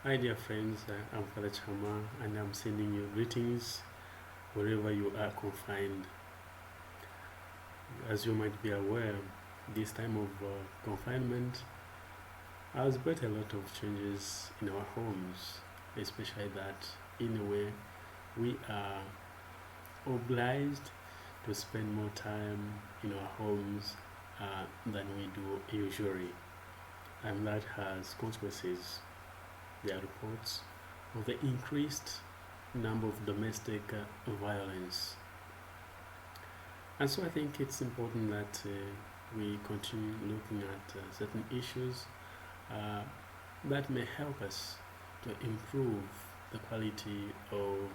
Hi, dear friends. I'm Father Chama, and I'm sending you greetings wherever you are confined. As you might be aware, this time of confinement has brought a lot of changes in our homes, especially that, in a way, we are obliged to spend more time in our homes than we do usually, and that has consequences. There are reports of the increased number of domestic violence. And so I think it's important that we continue looking at certain issues uh, that may help us to improve the quality of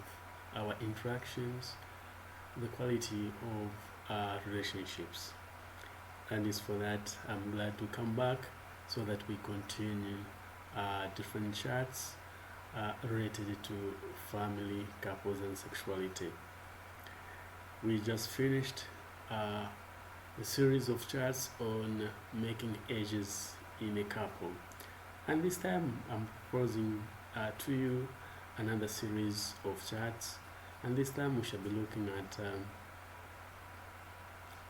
our interactions, the quality of our relationships. And it's for that I'm glad to come back so that we continue different charts related to family, couples, and sexuality. We just finished a series of charts on making ages in a couple, and this time I'm proposing to you another series of charts, and this time we shall be looking at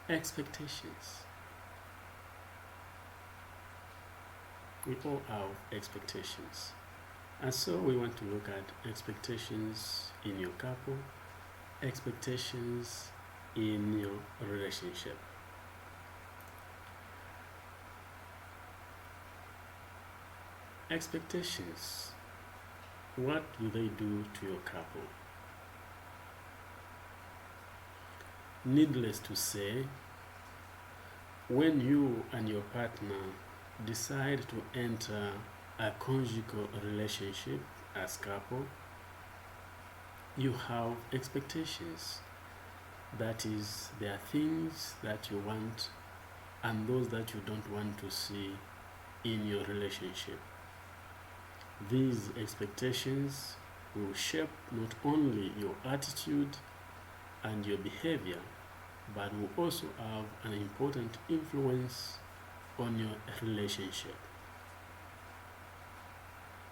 expectations. We all have expectations, and so we want to look at expectations in your couple, expectations in your relationship. Expectations. What do they do to your couple? Needless to say, when you and your partner decide to enter a conjugal relationship as couple, you have expectations. That is, there are things that you want and those that you don't want to see in your relationship. These expectations will shape not only your attitude and your behavior, but will also have an important influence on your relationship.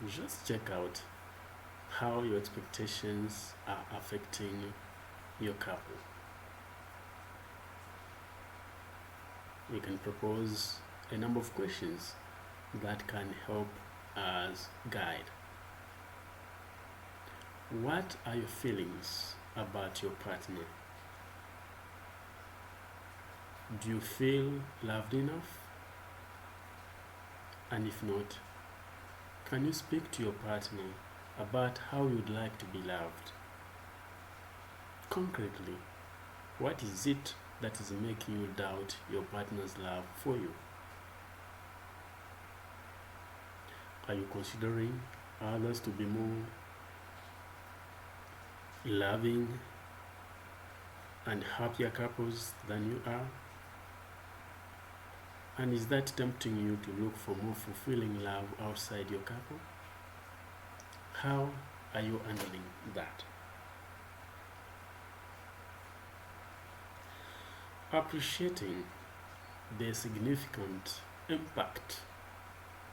Just check out how your expectations are affecting your couple. We can propose a number of questions that can help as guide. What are your feelings about your partner? Do you feel loved enough? And if not, can you speak to your partner about how you'd like to be loved? Concretely, what is it that is making you doubt your partner's love for you? Are you considering others to be more loving and happier couples than you are? And is that tempting you to look for more fulfilling love outside your couple? How are you handling that? Appreciating the significant impact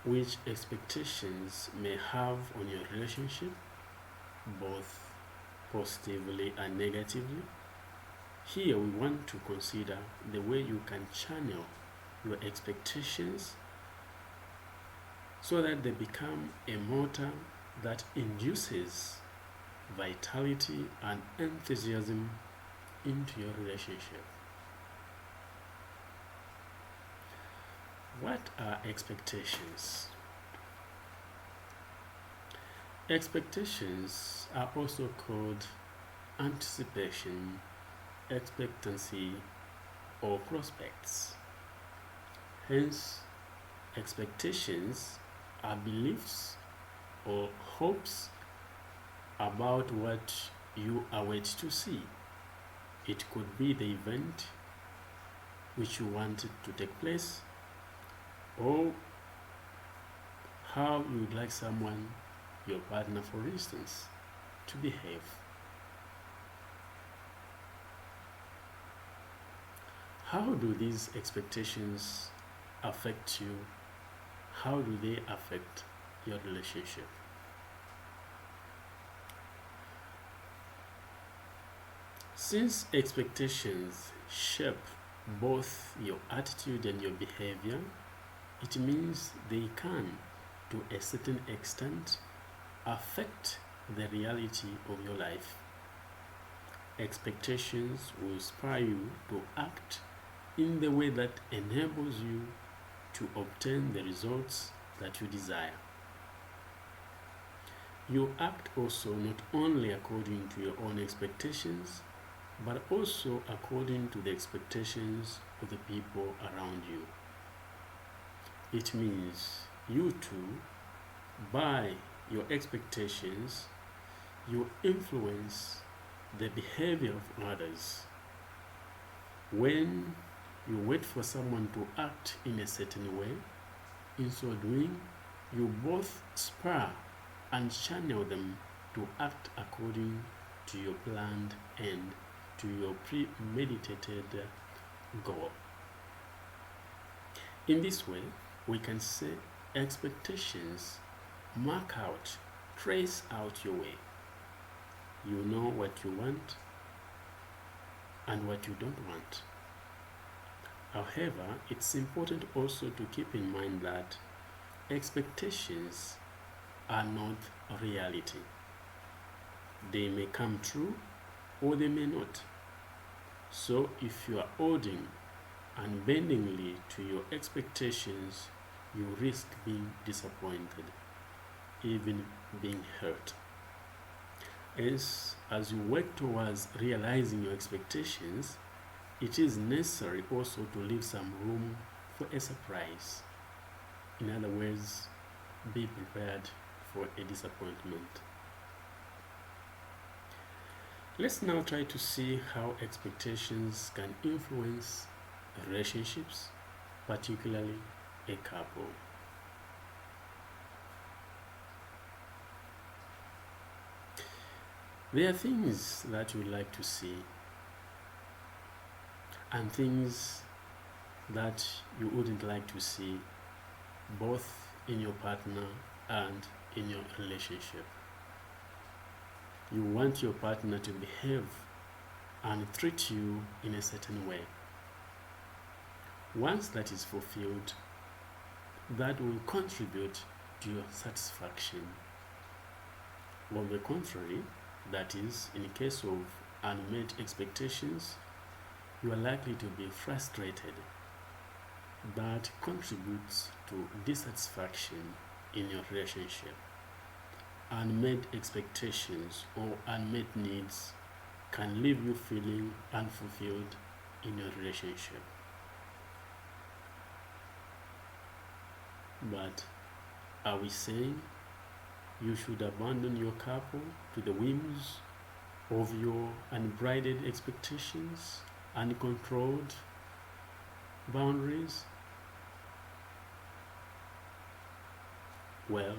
which expectations may have on your relationship, both positively and negatively. Here we want to consider the way you can channel your expectations so that they become a motor that induces vitality and enthusiasm into your relationship. What are expectations? Expectations are also called anticipation, expectancy, or prospects. Hence, expectations are beliefs or hopes about what you await to see. It could be the event which you wanted to take place, or how you would like someone, your partner for instance, to behave. How do these expectations affect you? How do they affect your relationship? Since expectations shape both your attitude and your behavior, it means they can, to a certain extent, affect the reality of your life. Expectations will inspire you to act in the way that enables you to obtain the results that you desire. You act also not only according to your own expectations, but also according to the expectations of the people around you. It means you too, by your expectations, you influence the behavior of others. When you wait for someone to act in a certain way, in so doing, you both spur and channel them to act according to your planned end, to your premeditated goal. In this way, we can say expectations mark out, trace out your way. You know what you want and what you don't want. However, it's important also to keep in mind that expectations are not reality. They may come true or they may not. So if you are holding unbendingly to your expectations, you risk being disappointed, even being hurt. As you work towards realizing your expectations, it is necessary also to leave some room for a surprise. In other words, be prepared for a disappointment. Let's now try to see how expectations can influence relationships, particularly a couple. There are things that you like to see and things that you wouldn't like to see, both in your partner and in your relationship. You want your partner to behave and treat you in a certain way. Once that is fulfilled, that will contribute to your satisfaction. On the contrary, that is, in case of unmet expectations, you are likely to be frustrated. That contributes to dissatisfaction in your relationship. Unmet expectations or unmet needs can leave you feeling unfulfilled in your relationship. But are we saying you should abandon your couple to the whims of your unbridled expectations, uncontrolled boundaries? Well,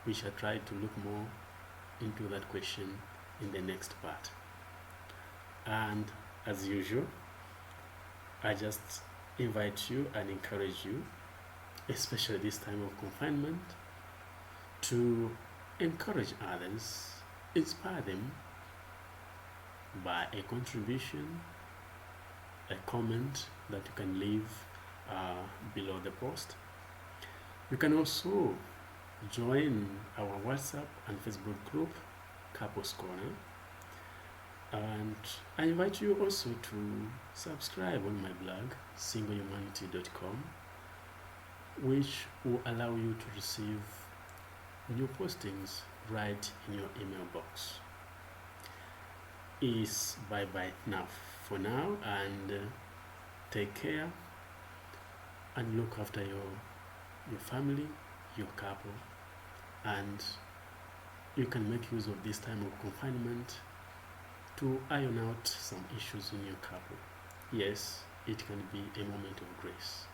we shall try to look more into that question in the next part. And as usual, I just invite you and encourage you, especially this time of confinement, to encourage others, inspire them by a contribution, a comment that you can leave below the post. You can also join our WhatsApp and Facebook group, Couples Corner. And I invite you also to subscribe on my blog, singlehumanity.com, which will allow you to receive new postings right in your email box. Is bye-bye now for now, and take care and look after your family, your couple, and you can make use of this time of confinement to iron out some issues in your couple. Yes, it can be a moment of grace.